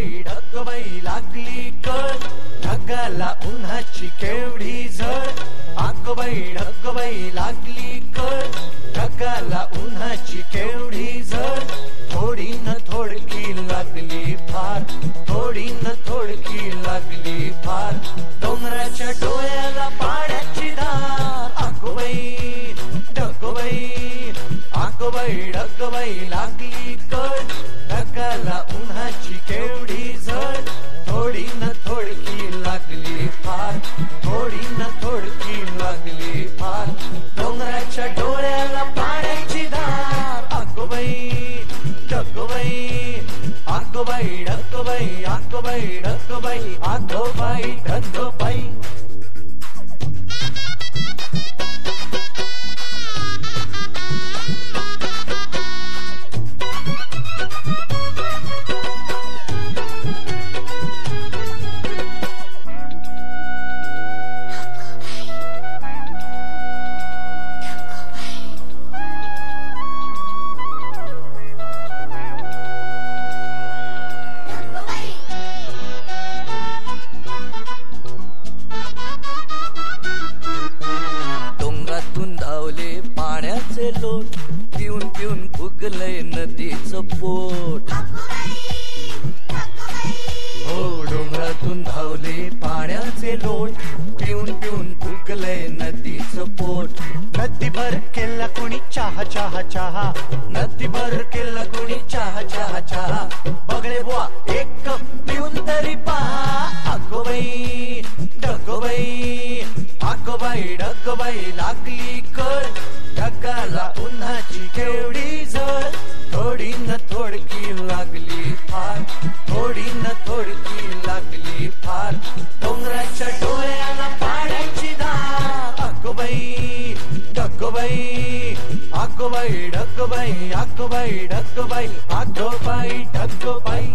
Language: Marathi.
ढगबाई लागली कळ ढगाला उन्हाची केवढी झळ ढगबाई लागली कळ ढगाला उन्हाची केवढी झळ थोडी न थोडकी लागली फार थोडी न थोडकी लागली फार डोंगराच्या डोळ्याला पाण्याची धार ढगबाई लागली कळ ढगाला उन्हाची केवढी झळ थोडी न थोडकी लागली फार थोडी न थोडकी लागली फार डोंगराच्या डोळ्याला पाण्याची धार ढगबाई पाण्याचे लोट पिऊन पिऊन फुगलंय नदीचं पोट हो डोंगरातून धावले पाण्याचे लोट पिऊन पिऊन फुगलंय नदीचं पोट नदीभर केला कुणी चहा चहा चहा नदीभर केला कुणी चहा चहा चहा बगळे बुवा एक कप पिऊन तरी पहा ढगबाई लागली कळ ढगाला उन्हाची केवढी झळ थोडी न थोडकी लागली फार थोडी न थोडकी लागली फार डोंगराच्या डोळ्याला पाण्याची धार ढगबाई ढगबाई